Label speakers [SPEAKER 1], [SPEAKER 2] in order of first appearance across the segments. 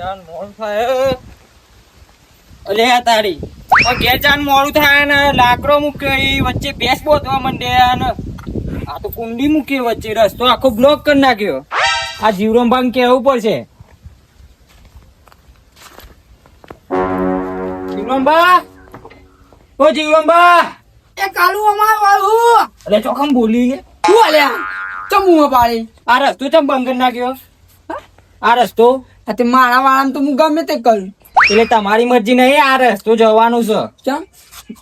[SPEAKER 1] જાન મોડું થાય અલે તારી ઘેર જાન મોડું થાય ને લાકડો મૂકી વચ્ચે ભેંસ બોધવા માંડે ને આ તો કુંડી મૂકી વચ્ચે રસ્તો આખો બ્લોક કરી નાખ્યો. આ જીવરામ ભાંગ કેવું પડશે. જીવરામબા, ઓ જીવરામબા,
[SPEAKER 2] એ કાલુ અમાર વાળું
[SPEAKER 1] અરે ચોખમ બોલી લે
[SPEAKER 2] શું આલ્યા ચમું પાડી
[SPEAKER 1] આ રસ્તો ચમ બંધ કરી નાખ્યો. આ રસ્તો
[SPEAKER 2] આ તે મારા વાળામાં તો હું ગમે તે કરું.
[SPEAKER 1] એટલે તમારી મરજી નહીં, આ રસ્તો જવાનું છે.
[SPEAKER 2] ચમ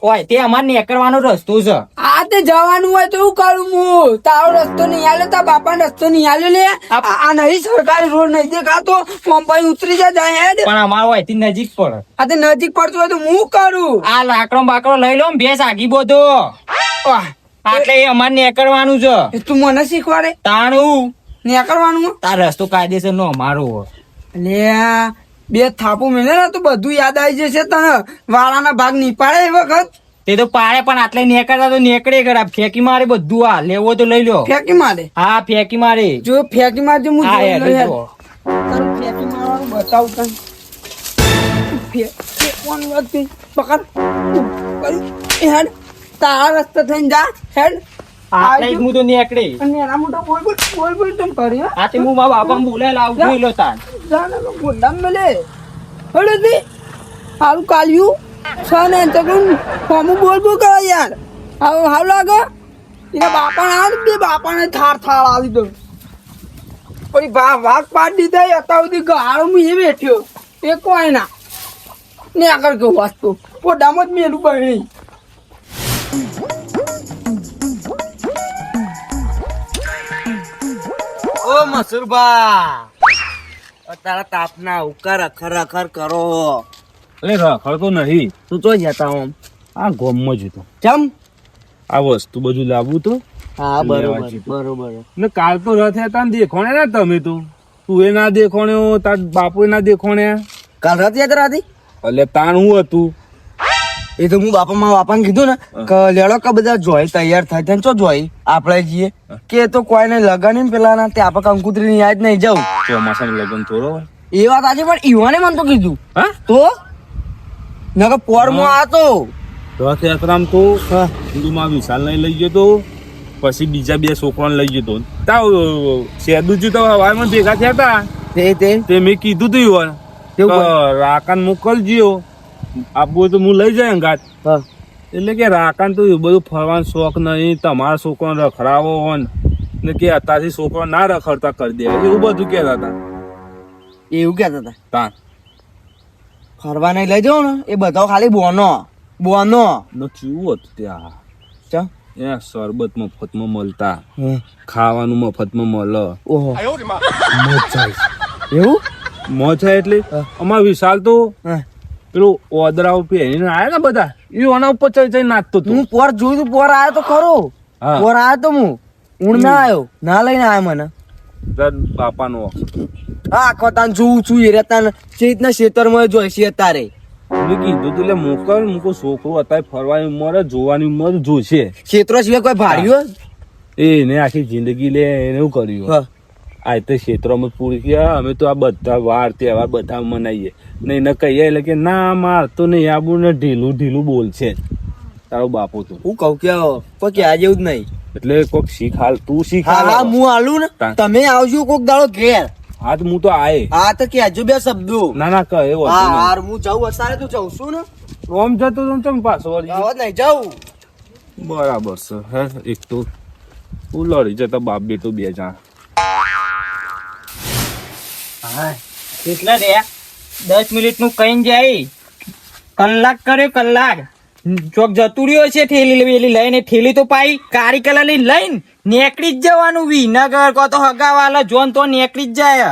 [SPEAKER 1] ઓય તે અમારે નીકળવાનો રસ્તો છે.
[SPEAKER 2] આ તે જવાનું હોય તો એવું કરું હું. તારો રસ્તો નહીં આલ્યો, તારા બાપા રસ્તો નહીં આલ્યો લે. આ નહીં સરકારી રોડ નહીં દેખાતો, પંપાઈ ઉતરી જાય હેડ.
[SPEAKER 1] પણ અમારો અહીંથી નજીક પડે.
[SPEAKER 2] આ તે નજીક પડતું હોય તો હું કરું.
[SPEAKER 1] આ લાકડો બાકડો લઈ લો, ભેંસ આગી બોધો એટલે એ અમારે નીકળવાનું છે.
[SPEAKER 2] એ તું મને શીખવાડે
[SPEAKER 1] તાણું
[SPEAKER 2] નીકળવાનું.
[SPEAKER 1] તાર રસ્તો કાયદેસર નો અમારો હોય.
[SPEAKER 2] લે બે થાપુ મેલે ને તો બધું યાદ આવી જશે તને. વાળાના ભાગ નહીં પાડે એ વખત.
[SPEAKER 1] તે તો પાડે પણ આટલે નીકળતા તો નીકળે ખરા. ફેંકી મારે બધું. આ લેવો તો લઈ લો.
[SPEAKER 2] ફેંકી મારે.
[SPEAKER 1] હા ફેંકી મારે.
[SPEAKER 2] જો ફેંકી મારજો હું
[SPEAKER 1] હા,
[SPEAKER 2] જોઈ લઉં
[SPEAKER 1] યાર,
[SPEAKER 2] યાર. તારું ફેંકી મારવાનું બતાવું તને. ફેંકવાનું વાત કઈ. પકડ હેડ. તારા રસ્તે થઈને જા હેડ.
[SPEAKER 1] આટલે જ હું તો નીકળે.
[SPEAKER 2] અને એના મોટા બોલ બોલ તમ કરી.
[SPEAKER 1] આ તે હું મારા બાપાને બોલાય લાવું જોઈ લો તાર.
[SPEAKER 2] જાને ગોંડામ મેલે હળદી હારું કાલ્યું છે ને તો કોમું બોલ કરે યાર. હાવ લાગે એના બાપાને આ બે બાપાને થાર આવી દો. પછી ભાગ પાડી દીધા અત્યાર સુધી ગાળો હું એ બેઠ્યો એ કોઈ ના ને આગળ કેવું વાંચતો પોડામાં જ મેલું બની.
[SPEAKER 3] ઓ મસુરબા, તારા તાપના ઉકાર અખર અખર કરો.
[SPEAKER 4] અરે રખડતો નહીં,
[SPEAKER 3] તું તો જતા આમ
[SPEAKER 4] આ ગોમમાં જ હતો.
[SPEAKER 3] ચમ
[SPEAKER 4] આ વસ્તુ બધું લાવવું તો
[SPEAKER 3] હા
[SPEAKER 4] લેવા
[SPEAKER 3] બરોબર
[SPEAKER 4] જતો.
[SPEAKER 3] બરોબર.
[SPEAKER 4] ને કાલ તો રથ હતા ને દેખોણે ને તમે તો તું એ ના દેખોણ્યો, તાર બાપુ ના દેખોણ્યા.
[SPEAKER 3] કાલ રથયાત્રા હતી
[SPEAKER 4] એટલે તાણ હું હતું.
[SPEAKER 3] એ તો હું બાપાને કીધું ને કે લેડો કે બધા જોઈ તૈયાર થાય છે ચો જોઈ આપણે જઈએ કે તો કોઈને લગાની પેલા ના તે આપણે કંકુતરી યાદ નહીં જાઉં.
[SPEAKER 4] ચોમાસાનું લગ્ન થોડો હોય.
[SPEAKER 3] એ વાત આજે પણ ઈવાને મને તો કીધું
[SPEAKER 4] હા
[SPEAKER 3] તો નકર પોરમાં આતો
[SPEAKER 4] રથયાત્રામાં તો હિન્દુમાં વિશાલ નહીં લઈ ગયો તો પછી બીજા બે છોકરાને લઈ ગયો તો તાવ સેદુજી તો હવામાં ભેગા થયા હતા. તે મેં કીધું તું ઈવન રાકાન મોકલજો, આપવું તો હું લઈ જાય અંગાત. એટલે કે રાકાન તો બધું ફરવાનો શોખ નહીં, તમારા છોકરાને રખડાવો હોય ને કે અત્યારથી છોકરો ના રખડતા કરી દે એવું બધું કહેતા હતા.
[SPEAKER 3] એવું કેતા હતા
[SPEAKER 4] તાન
[SPEAKER 3] ફરવા નહીં લઈ જાવ ને એ બધા ખાલી બોનો
[SPEAKER 4] નો ચીવું હતું ત્યાં.
[SPEAKER 3] ચા
[SPEAKER 4] એ શરબત મફતમાં મળતા, ખાવાનું મફતમાં મળે.
[SPEAKER 3] ઓહો
[SPEAKER 4] મજા
[SPEAKER 3] એવું
[SPEAKER 4] મજા એટલે અમાર વિશાલ તો પેલું ઓદરાઓ પહેરીને આયા ને બધા એ ઓના ઉપર ચઈ ચઈ નાચતો હતો.
[SPEAKER 3] હું પોર જોયું તું, પોર આવ્યો તો ખરો.
[SPEAKER 4] હા.
[SPEAKER 3] પોર આવ્યો તો હું ઊંડ ના આવ્યો, ના લઈને આવ્યો મને.
[SPEAKER 4] તાર બાપાનો
[SPEAKER 3] હા આખો તાન જોઉં છું એ રેતા જે રીતના ખેતરમાં જોઈ છે તારે.
[SPEAKER 4] મેં કીધું તું મોકલ મૂકો છોકરો અત્યારે ફરવાની ઉંમર જોવાની ઉંમર જોશે.
[SPEAKER 3] ખેતરો સિવાય કોઈ ભાડ્યું
[SPEAKER 4] એને આખી જિંદગી લે એને એવું કર્યું. આ તો ક્ષેત્રમાં પૂરી ગયા. અમે તો આ બધા વાર તહેવાર બધા મનાવીએ ને એને કહીએ એટલે કે ના માર તો નહીં આવું ને ઢીલું ઢીલું બોલશે તારો બાપો તો.
[SPEAKER 3] હું કહું કે કોઈ ક્યાં જેવું જ નહીં.
[SPEAKER 4] એટલે કોઈક શીખ હાલ, તું શીખ
[SPEAKER 3] હા હા
[SPEAKER 4] હાલ.
[SPEAKER 3] હું આલું ને
[SPEAKER 4] તાન.
[SPEAKER 3] તમે આવજો કોક દાડો ઘેર.
[SPEAKER 4] હા તો હું તો આયે.
[SPEAKER 3] હા તો કહેજો બે શબ્દો.
[SPEAKER 4] ના ના કહે એવું
[SPEAKER 3] હા
[SPEAKER 4] હતું
[SPEAKER 3] હાર હું જાઉં અત્યારે તો જાઉં છું ને.
[SPEAKER 4] નહીં. ઓમ જતો તો ચમ પાછો વળી.
[SPEAKER 3] આવા નહીં જાઉં.
[SPEAKER 4] બરાબર છે. હે એક તો હું લડી જતા બાપ બેટો બે જણ.
[SPEAKER 1] કેટલા રે 10 મિનિટનું કઈ જાય કલાક કર્યો કલાક. ચોક જતું રહ્યો છે ઠેલી વેલી લઈને. ઠેલી તો પાઈ કાળી કલર ની લઈને નીકળી જ જવાનું. વિનગર કો તો હગાવાલા જોન તો નીકળી જ જાય.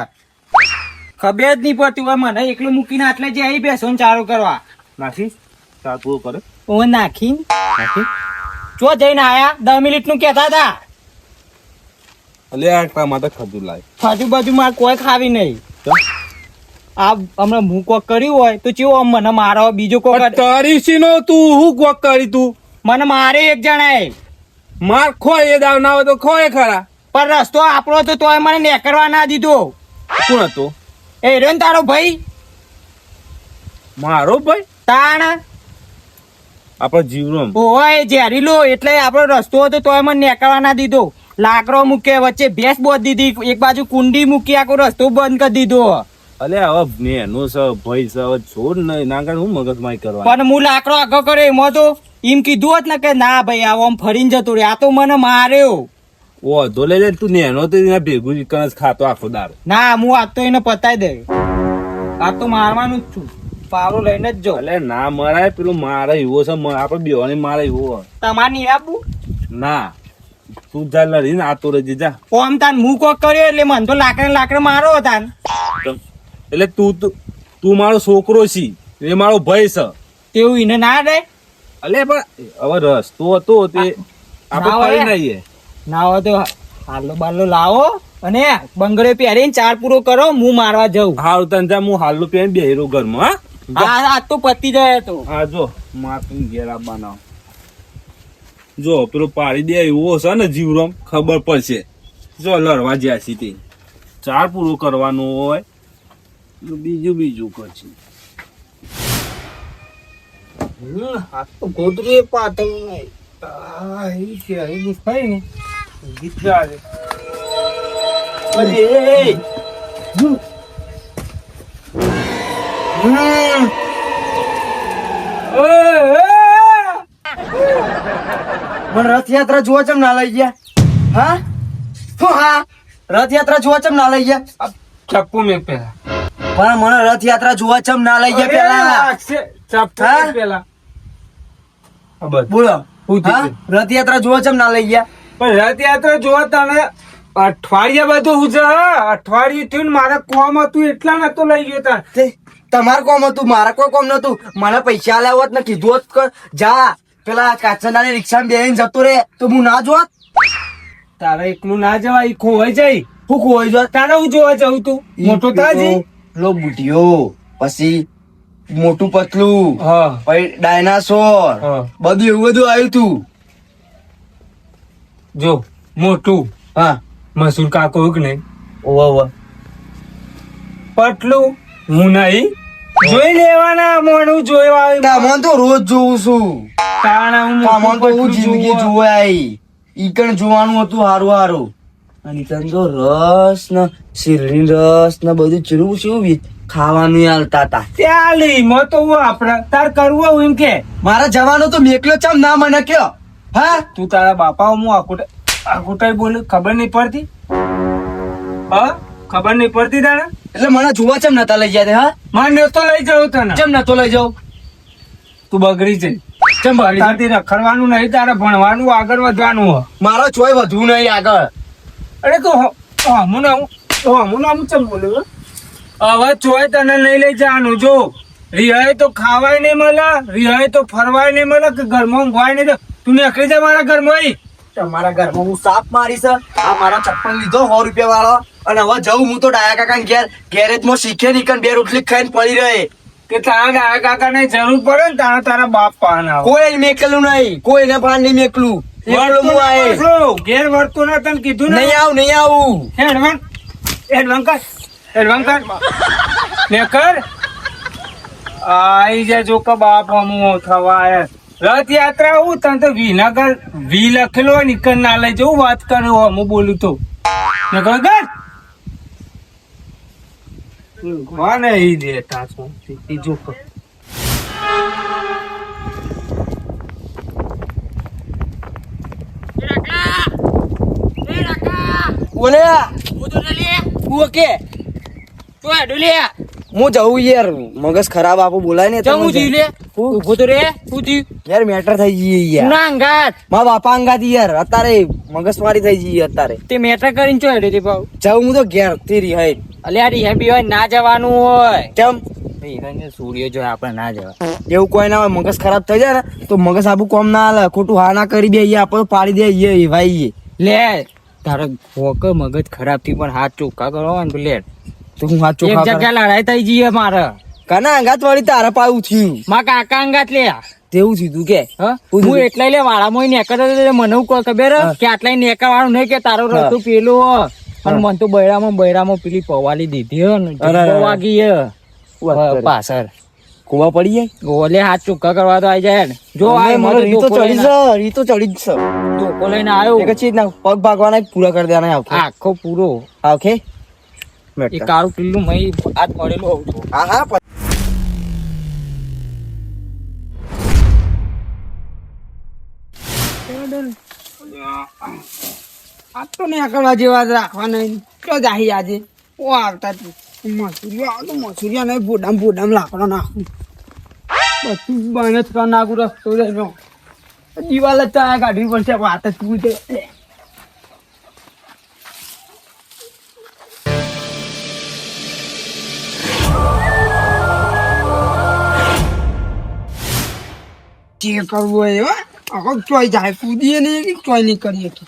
[SPEAKER 1] ખબર જ નહીં પડતી હોય મને. એકલું મૂકીને આટલે જે આવી બેસો ચાલુ કરવા
[SPEAKER 4] નાખી ચા પૂરો કરે
[SPEAKER 1] ઓ નાખી ચો જઈને આયા 10 મિનિટનું કહેતા હતા.
[SPEAKER 4] એટલે આ ટમાટર ખાધું લાય.
[SPEAKER 1] આજુબાજુ માં કોઈ ખાવી નહીં. આ હમણાં હું કોક કર્યું હોય તો ચેવો મને મારો બીજો કોક
[SPEAKER 4] તારી સીનો તું હું કોક કરી તું
[SPEAKER 1] મને મારે એક જણાએ
[SPEAKER 4] માર ખોય એ દાવ ના હોય તો ખોય ખરા.
[SPEAKER 1] પણ રસ્તો આપણો તો તોય મને નેકરવા ના દીધો.
[SPEAKER 4] કોણ હતો?
[SPEAKER 1] એ રહ્યો ને તારો ભાઈ
[SPEAKER 4] મારો ભાઈ
[SPEAKER 1] તાણ
[SPEAKER 4] આપણો જીવરો
[SPEAKER 1] ઓય ઝેરીલો એટલે આપણો રસ્તો હતો તોય મને નીકળવા ના દીધો. લાકડો મૂકે વચ્ચે ભેંસ બોધ દીધી, એક બાજુ કુંડી મૂકી, આખો રસ્તો બંધ કરી દીધો.
[SPEAKER 4] અલે હવે નેનો છે ભાઈ છે, હવે છોડ નહીં ના કરે હું મગજમારી કરવા.
[SPEAKER 1] પણ હું લાકડો આગળ કર્યો એમાં તો એમ કીધું હોત ને કે ના ભાઈ આવો આમ ફરીને જતો રે, આ તો મને માર્યો.
[SPEAKER 4] ઓ ધો લઈ લે તું નેનો તો એના ભેગું જ કણસ ખાતો આખો દાર.
[SPEAKER 1] ના હું આજ તો એને પતાઈ દે, આ તો મારવાનું જ છું, પાવડો લઈને જ જો.
[SPEAKER 4] અલે ના મરાય, પેલું મારે એવો છે, આપડે બેવાની મારે એવો.
[SPEAKER 1] તમારે નહીં આપવું
[SPEAKER 4] ના તું જા લડી ને આ તો રજી જા.
[SPEAKER 1] ઓમ તાન હું કોક કર્યો એટલે મને તો લાકડે મારો તાન.
[SPEAKER 4] એટલે તું મારો છોકરો છી, એ મારો ભાઈ છે.
[SPEAKER 1] તેવું એને ના દે.
[SPEAKER 4] અલે પણ હવે રસ્તો હતો તે આપણે
[SPEAKER 1] ના
[SPEAKER 4] ફરી
[SPEAKER 1] હોય.
[SPEAKER 4] નઈએ.
[SPEAKER 1] ના હોય તો હાલો બાલો લાવો અને બંગડે પહેરીને ચાર પૂરો કરો, હું મારવા જઉં.
[SPEAKER 4] હાલ તને જા, હું હાલ પેન બેહીરો ઘરમાં. હા
[SPEAKER 1] આ તો પતી જાય તો.
[SPEAKER 4] હા જો માથું ઘેર આપવાના જો પેલો પાડી દે એવો છે ને જીવરોમ ખબર પડશે. જો લડવા જ્યાં છે તે ચાર પૂરો કરવાનો હોય તો બીજું કરશે.
[SPEAKER 1] આ તો ગોદરી પાટલ નહીં. ઈ છે ઈ દુખાય ને ગીત ગાવે. અરે
[SPEAKER 3] મને રથયાત્રા જોવા ચમ ના લઈ ગયા? હા શું? હા રથયાત્રા જોવા ચમ ના લઈ ગયા?
[SPEAKER 1] ચપ્પુ મેં પેલા
[SPEAKER 3] પણ મને રથયાત્રા જોવા ચમ ના લઈ ગયા પેલા?
[SPEAKER 1] ચપ્પુ
[SPEAKER 3] હા?
[SPEAKER 1] મેં પેલા
[SPEAKER 3] બોલો હા? રથયાત્રા જોવા ચમ ના લઈ ગયા?
[SPEAKER 1] પણ રથયાત્રા જોવા તને અઠવાડિયા બધું હું અઠવાડિયું થયું ને મારે કોમ હતું એટલા નતો લઈ ગયો તાર.
[SPEAKER 3] તે તમારું કોમ હતું, મારા કોઈ કોમ નતું. મને પૈસા આલ્યા હોત ને કીધું હોત કે જા પેલા કાચંદાની રિક્ષામાં બેહીને જતો રે તો હું ના જોત.
[SPEAKER 1] તારે એકલું ના જવાય, ઈ ખોવાઈ જાય.
[SPEAKER 3] હું ખોઈ જોત.
[SPEAKER 1] તારે હું જોવા જવું તું મોટો તાજી.
[SPEAKER 3] પેલો બુઢિયો, પછી મોટું પતલું,
[SPEAKER 1] હા
[SPEAKER 3] પછી ડાયનાસોર,
[SPEAKER 1] હા.
[SPEAKER 3] બધું એવું બધું આવ્યું તું.
[SPEAKER 1] જો મોટું
[SPEAKER 3] હા
[SPEAKER 1] મસૂર કાકો કે નહીં,
[SPEAKER 3] ઓવા
[SPEAKER 1] પટલું હું નહીં જોઈ લેવાના મોણું જોવા
[SPEAKER 3] કામોન તો રોજ જોઉં છું. કામોન તો હું જિંદગી જોવાય ઈકણ જોવાનું હતું હારું હારું. અને ઈકણ તો રસ ને શેરડી રસ ને બધું ચીરું શું ખાવાનું આલતા હતા.
[SPEAKER 1] ત્યાં લઈ મો તો હું આપડે તાર કરવું હોય એમ કે
[SPEAKER 3] મારા જવાનો તો મેકલો ચમ ના મને કયો? હા
[SPEAKER 1] તું તારા બાપા હું આકુટાઈ બોલું ખબર નહીં પડતી? હા ખબર નહીં પડતી તારે?
[SPEAKER 3] એટલે મને જોવા ચમ નતા લઈ ગયા તે? હા
[SPEAKER 1] મારે નતો લઈ જાઉં તને.
[SPEAKER 3] ચમ નતો લઈ જાઉં?
[SPEAKER 1] તું બગડી જઈ.
[SPEAKER 3] ચમ ભારી
[SPEAKER 1] તારથી રખડવાનું નહીં, તારે ભણવાનું આગળ વધવાનું હોય.
[SPEAKER 3] મારો ચોય વધુ નહીં આગળ.
[SPEAKER 1] અરે તું હમું ચમ બોલું? હવે ચોય તને નહીં લઈ જવાનું. જો રિહાય તો ખાવાય નહીં મળે, રિહાય તો ફરવાય નહીં મળે, કે ઘરમાં ઊંઘવાય નહીં. તું નીકળી જા મારા ઘરમાં.
[SPEAKER 3] તમારા ઘરમાં હું સાપ મારીશ. આ મારા ચપ્પલ લીધો 100 રૂપિયા વાળો અને હવે જઉં હું તો ડાયા કાકા ઘેર. ગેરેજ માં શીખે નીકળ 2 રોટલી ખાઈને પડી રહે.
[SPEAKER 1] કે તારા દાદા કાકા ને જરૂર પડે ને તારા બાપ પાના
[SPEAKER 3] કોઈ મેકલું નહીં, કોઈને પાન નહીં મેકલું. એકલો હું આયે.
[SPEAKER 1] ઘેર વર્તો ના તને કીધું
[SPEAKER 3] નહીં આવું.
[SPEAKER 1] એડવાન્સ કર આઈ જા. જો કે બાપ હમું થવા રથયાત્રા હું તને તો વિનગર વી લખેલો હોય નીકળ ના લઈ જવું. વાત કર્યો હું બોલું તો નકર કર કોને ઈ દેતા છું જો
[SPEAKER 3] બોલે ઓકે હું જવું યાર. મગજ ખરાબ આપો બોલાય ને યાર. મેટર થઈ ગઈ યાર. મારા બાપા અંગાત યાર અત્યારે મગજ મારી થઈ ગઈ અત્યારે.
[SPEAKER 1] તે મેટર કરીને ચો હેડે તે ભાવ
[SPEAKER 3] જવું હું તો ઘેર થી રિહાઈ.
[SPEAKER 1] અલ્યા રિહાઈ હોય ના જવાનું હોય.
[SPEAKER 3] કેમ
[SPEAKER 1] સૂર્ય જો આપણે ના જવાય.
[SPEAKER 3] એવું કોઈ ના હોય. મગજ ખરાબ થઈ જાય ને તો મગજ આપું કોમ ના હાલે. ખોટું હા ના કરી દે આપણે પાડી દે ભાઈ.
[SPEAKER 1] લે તારો ભોક મગજ ખરાબ થી પણ હાથ ચોખ્ખા કરવા ને લે
[SPEAKER 3] તો હું હાથ
[SPEAKER 1] એક
[SPEAKER 3] ચોખ્ખા
[SPEAKER 1] જગ્યા લડાઈ થઈ જઈએ મારે.
[SPEAKER 3] કાના અંગાત વાળી તારા પાવું થયું.
[SPEAKER 1] માં કાકા અંગાત લે
[SPEAKER 3] તેવું થયું કે
[SPEAKER 1] હું એટલા લે વાળામાં નેકર મને હું ખબર કે આટલા નેકા વાળું નહીં કે તારો રસ્તો પેલો અને મને તો બૈરામાં પેલી પવાલી દીધી હે ને વાગી પાછળ
[SPEAKER 3] કુવા પડી જાય
[SPEAKER 1] ઓલે હાથ ચોખ્ખા કરવા તો આવી જાય ને. જો આ
[SPEAKER 3] મને રી તો ચડી
[SPEAKER 1] લઈને
[SPEAKER 3] છે રી તો ચડી જ છે
[SPEAKER 1] ધોકો લઈને આવ્યો
[SPEAKER 3] એક ચીજ ના પગ ભાગવાના પૂરા કરી દેવાના આવખે
[SPEAKER 1] આખો પૂરો
[SPEAKER 3] આવખે
[SPEAKER 1] એ કાળું કિલ્લું મય હાથ પડેલું આવું છું.
[SPEAKER 3] હા હા
[SPEAKER 2] આ તો ને આકડવા જેવા જ રાખવા નહીં તો જાહી આજે ઓ આવતા મસૂરિયા આવો તો મસૂરિયા નહીં બોડામ લાકડો નાખું બધું બને જ કરી નાખું રસ્તો રહેલો દિવાલ જ ચાયા કાઢવી પડશે વાત જ પૂછે જે કરવું હોય હો આખો ચોઈ જાય કૂદીએ નહીં કે ચોઈ નહીં કરીએ કે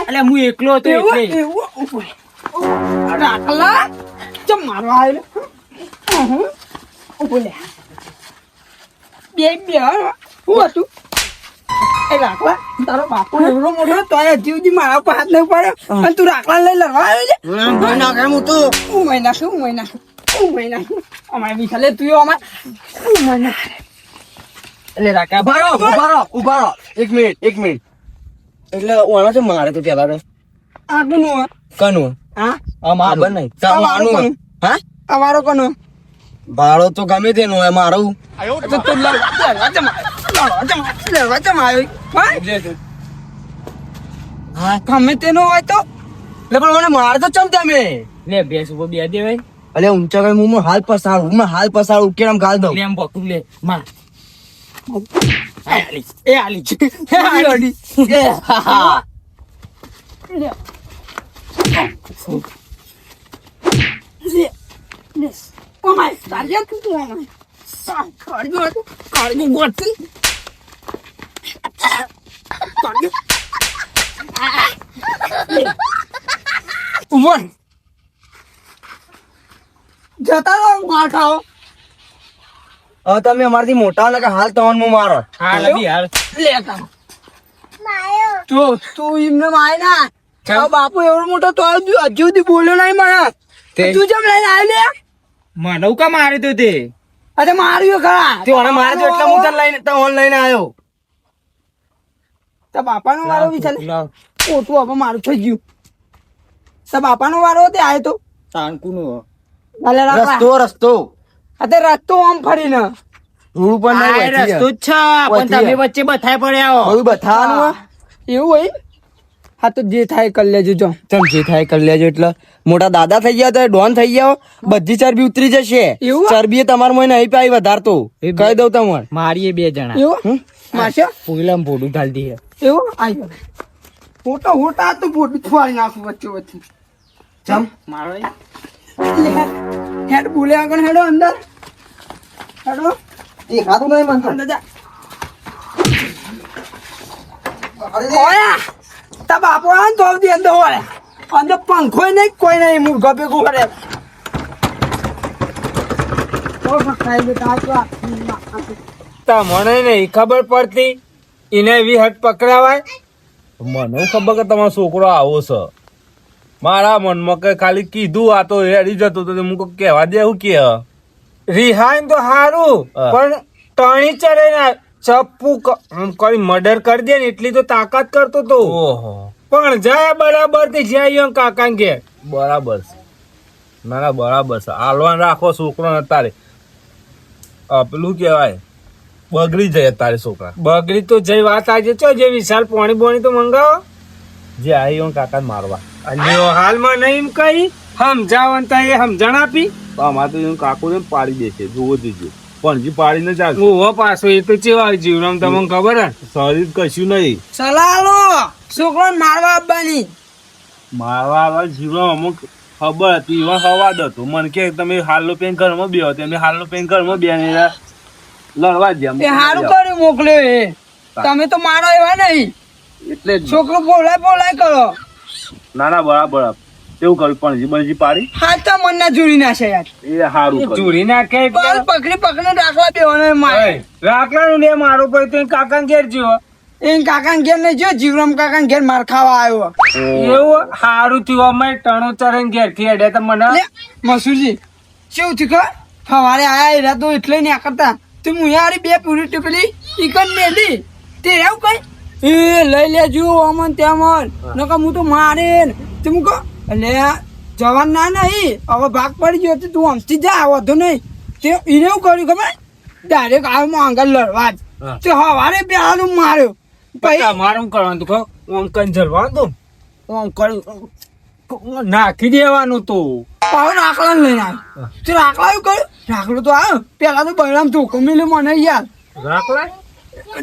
[SPEAKER 1] એટલે હું એકલો હતો એટલે
[SPEAKER 2] રાખલા ચમ મારવા આવેલો બોલે બે હું હતું એ રાખલા તારો બાપુ એવડો મોટો તોય હજી સુધી મારા ઉપર હાથ નહીં પડે અને તું રાખલા લઈ લડવા આવ્યો છે હું મહિના અમારે વિશાલે તું અમારે
[SPEAKER 1] એટલે રાકા
[SPEAKER 3] ઉભા રહો એક મિનિટ એટલે ઓનો છે મારે તો પેલા તો
[SPEAKER 2] આગનું
[SPEAKER 3] કનું
[SPEAKER 2] હા
[SPEAKER 3] ખબર નહીં તમારું હા
[SPEAKER 2] અમારો કોનો
[SPEAKER 3] ભાડો તો ગમે તેનો હોય મારું
[SPEAKER 2] તો તું લડવા જમ આવ્યો
[SPEAKER 3] હા
[SPEAKER 2] ગમે તેનો હોય તો
[SPEAKER 3] એટલે પણ મને મારે તો ચમ તમે
[SPEAKER 1] લે ભેંસ ઉપર બે દેવાય
[SPEAKER 3] અલે ઊંચા કઈ હું હાલ પસાડું ઉકેલ ગાલ દઉં
[SPEAKER 1] લે એમ પકડું લે માર
[SPEAKER 2] એ આલી છે જતા રહો માર ખાઓ
[SPEAKER 3] હવે તમે અમારથી મોટા ને હાલ તમને હું મારો
[SPEAKER 1] હાલ બી હાલ
[SPEAKER 2] લેતા તું એમને માય ના તારો બાપુ એવડો મોટો તો હજુ સુધી બોલ્યો નહીં મને તું જેમ લઈને આવ્યો લે
[SPEAKER 1] મને કા માર્યો તો તે
[SPEAKER 2] અરે માર્યો ખરા
[SPEAKER 3] તે ઓને મારે તો એટલે હું તને લઈને લઈને આવ્યો
[SPEAKER 2] તારા બાપાનો વારો વિચાર
[SPEAKER 1] લાવ
[SPEAKER 2] ઓટું હવે મારું થઈ ગયું તારા બાપાનો વારો તે આવ્યો તો
[SPEAKER 1] તાણકુનું
[SPEAKER 2] ભલે રાખવા
[SPEAKER 3] રસ્તો
[SPEAKER 2] અત્યારે રસ્તો આમ ફરીને
[SPEAKER 3] રૂડ પર
[SPEAKER 1] આ રસ્તો જ છે પણ તમે વચ્ચે બથાય પડ્યા હો.
[SPEAKER 3] બધું બથાવાનું
[SPEAKER 2] એવું હોય હા તો જે થાય કરી લેજો જો
[SPEAKER 3] ચમ જે થાય કરી લેજો એટલે મોટા દાદા થઈ ગયા તો ડોન થઈ ગયા બધી ચરબી ઉતરી જશે
[SPEAKER 2] એવું?
[SPEAKER 3] ચરબી તમારે મને નહીં પાઈ વધારતો કહી દઉં તમારે
[SPEAKER 1] મારીએ બે જણા
[SPEAKER 2] એવું મારશો
[SPEAKER 1] પુગલામ ભોડું ઢાલ દઈએ
[SPEAKER 2] એવું આવી હોટા તો બોટું છોડી નાખું વચ્ચે વચ્ચે
[SPEAKER 3] ચમ
[SPEAKER 1] મારો
[SPEAKER 2] હેડ બોલે આગળ હેડો અંદર હેડો
[SPEAKER 3] દેખાતું નહીં મને
[SPEAKER 2] અંદર જા ઓયા તા બાપો આ તો આવતી અંદર હોય અંદર પંખો નહીં કોઈ નહીં મૂર્ખો ભેગું કરે
[SPEAKER 4] મને નહીં ખબર પડતી એને એવી હટ પકડાવાય મને ખબર કે તમારો છોકરો આવો છે મારા મનમાં કે ખાલી કીધું આ તો હેડી જતો તો હું કોઈ કહેવા દેવું કે
[SPEAKER 1] રિહાઈન તો હારું
[SPEAKER 4] હા.
[SPEAKER 1] પણ ટણી ચડે ને ચપ્પુ કરી મર્ડર કરી દે ને એટલી તો તાકાત કરતો તો
[SPEAKER 4] ઓહો
[SPEAKER 1] પણ જાય બરાબર તે જાય કાકા કે
[SPEAKER 4] બરાબર છે ના ના બરાબર છે હાલવાન રાખો છોકરો ને તારે પેલું કહેવાય બગડી જાય તારે છોકરા
[SPEAKER 1] બગડી તો જઈ વાત આજે ચો જે વિશાલ પોણી બોણી તો મંગાવો
[SPEAKER 4] જે આવી કાકા મારવા
[SPEAKER 1] અલ્યો હાલમાં નહીં એમ કઈ સમજાવતા એ સમજણ આપી
[SPEAKER 4] તો અમારે તો એનું કાકુ ને પાડી દેશે જોવો દીજો પણ જે પાડીને ચાલ
[SPEAKER 1] ઓહો પાછો એ તો ચેવા જીવરામ તમને ખબર હે
[SPEAKER 4] શરીર કશું નહીં
[SPEAKER 2] સલાહ લો છોકરો મારવા આપવાની
[SPEAKER 4] મારવા જીવવા અમુક ખબર હતી એવા હવાદ હતો મને કે તમે હાલનો પેન ઘરમાં બેહો તમે હાલનો પેન ઘરમાં બેને લડવા જ
[SPEAKER 2] એ સારું કર્યું મોકલ્યો એ તમે તો મારો એવા નહીં
[SPEAKER 4] એટલે જ
[SPEAKER 2] છોકરો બોલાય કરો
[SPEAKER 4] ના ના બરાબર કેવું કર્યું પણ બનજી પાડી
[SPEAKER 2] હાથા મનના જોડી નાખે યાર
[SPEAKER 4] એ સારું કર્યું.
[SPEAKER 1] જોડી નાખે
[SPEAKER 2] બસ પકડી દાખલા દેવાનો મારે
[SPEAKER 1] રાખલાનું ને મારો પર તો કાકા ઘેર જ્યો
[SPEAKER 2] એ કાકા ઘેર ને જો જીવરામ કાકા ઘેર માર ખાવા આવ્યો
[SPEAKER 1] એવું સારું થયું અમે ટણો ચરણ ઘેર થી અડ્યા તો મને
[SPEAKER 2] લે મસુરજી શું થયું ખબર સવારે આયા એરા તો એટલે ન્યા કરતા તો હું યાર બે પૂરી ટીપલી ઈકન મેલી તે એવું કઈ એ લઈ લેજો અમન તેમન નકર હું તો મારે તે હું કહો એટલે જવાન ના નહીં હવે ભાગ પડી ગયો તો તું હમતી જા વધુ નહીં તે એને એવું કર્યું ખબર ડાયરેક્ટ આવ્યો આગળ લડવા જ
[SPEAKER 1] હા.
[SPEAKER 2] તે સવારે બે હાલું માર્યો પછી
[SPEAKER 1] મારું કરવાનું તું કહો ઓમ કઈ જલવાનું તું ઓમ કરી નાખી દેવાનું તું
[SPEAKER 2] પાવ રાખલા લઈને આવ્યો તે રાખલા એવું કર્યું રાખલો તો આવ્યો પેલા તો બળરામ ધોકો મેલ્યો મને યાર
[SPEAKER 1] રાખલા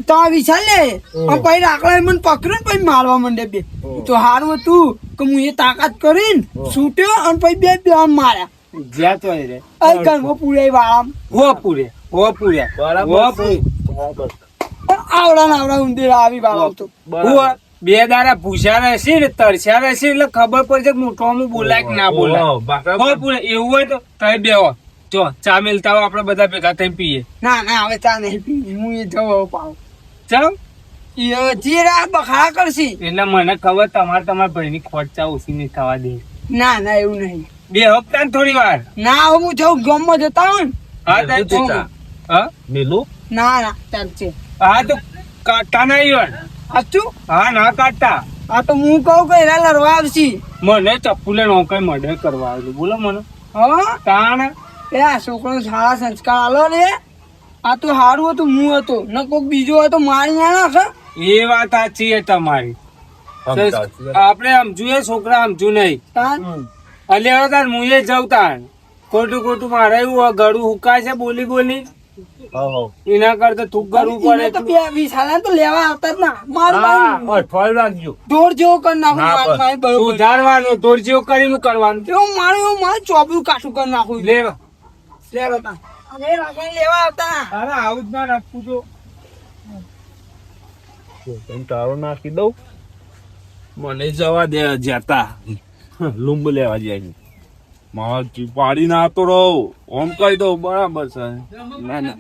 [SPEAKER 2] તો વિચાર લે અને પછી રાખલા મને પકડ્યો ને પછી મારવા માંડે બે તો સારું હતું કે હું એ તાકાત કરીને છૂટ્યો અને પછી બે માર્યા
[SPEAKER 1] જ્યાં તો રે
[SPEAKER 2] અઈ ગણવો પૂરે વાળામ
[SPEAKER 1] હો પૂરે
[SPEAKER 2] આવડા ને આવડા ઉંદર આવી વાળામ તો
[SPEAKER 1] હું બે દાડા ભૂસ્યા રહેશે ને તરસ્યા રહેશે એટલે ખબર પડશે કે મોટો બોલાય કે ના બોલાય હો પૂરે એવું હોય તો તમે બેહો જો ચા મેલતા હોય આપણે બધા ભેગા થઈને પીએ
[SPEAKER 2] ના હવે ચા નહીં પી હું એ જવો પાવ
[SPEAKER 1] ચાલ
[SPEAKER 2] એ જીરા બખાડા કરશી
[SPEAKER 1] એટલે મને ખબર તમારા ભાઈની ખોટ ચા ઓછી નહીં થવા દે
[SPEAKER 2] ના એવું નહીં
[SPEAKER 1] બે હપ્તા થોડી વાર
[SPEAKER 2] ના હવે હું જઉં ગામમાં જતા હોય ને
[SPEAKER 1] હા તાર હા
[SPEAKER 4] મેલું
[SPEAKER 2] ના ચાલશે
[SPEAKER 1] હા તો કાઢતા નહીં હોય
[SPEAKER 2] સાચું
[SPEAKER 1] હા ના કાઢતા
[SPEAKER 2] આ તો હું કહું કે એના લડવા આવશી
[SPEAKER 1] મને ચપ્પુ લઈને હું કઈ મર્ડર કરવા આવેલું બોલો મને
[SPEAKER 2] હા
[SPEAKER 1] તાણ
[SPEAKER 2] એ આ છોકરો સારા સંસ્કાર આલો રે આ તો સારું હતું હું હતો ન કોક બીજો હોય તો મારી ના નાખે
[SPEAKER 1] એ વાત સાચી છે તમારી આપણે સમજુ એ છોકરા સમજુ નહીં
[SPEAKER 2] તાન
[SPEAKER 1] અલ્યા તાર હું એ જઉં તાર ખોટું મારે એવું ગળું હુકાય છે બોલી એના કરતા તું કરવું
[SPEAKER 2] એને
[SPEAKER 1] પડે
[SPEAKER 2] તો બે 20 હાલા તો લેવા આવતા જ ના મારું
[SPEAKER 1] હા
[SPEAKER 2] ભાઈ
[SPEAKER 1] અઠવાડિયું રાખજો
[SPEAKER 2] દોર જેવો કરી નાખું
[SPEAKER 4] હા,
[SPEAKER 2] મારું ભાઈ બરોબર
[SPEAKER 1] સુધારવાનું દોર જેવું કરીને કરવાનું
[SPEAKER 2] એવું મારું ચોપડું કાઠું કરી નાખું
[SPEAKER 1] લે
[SPEAKER 2] લેવા તા અરે રાખીને લેવા આવતા
[SPEAKER 1] અરે આવું જ ના રાખવું તો
[SPEAKER 4] તારો નાખી દઉં મને જવા દે જતા લુંબ લેવા જાય મારા પાડી ના તો રહો ઓમ કહી દઉં બરાબર છે
[SPEAKER 1] ના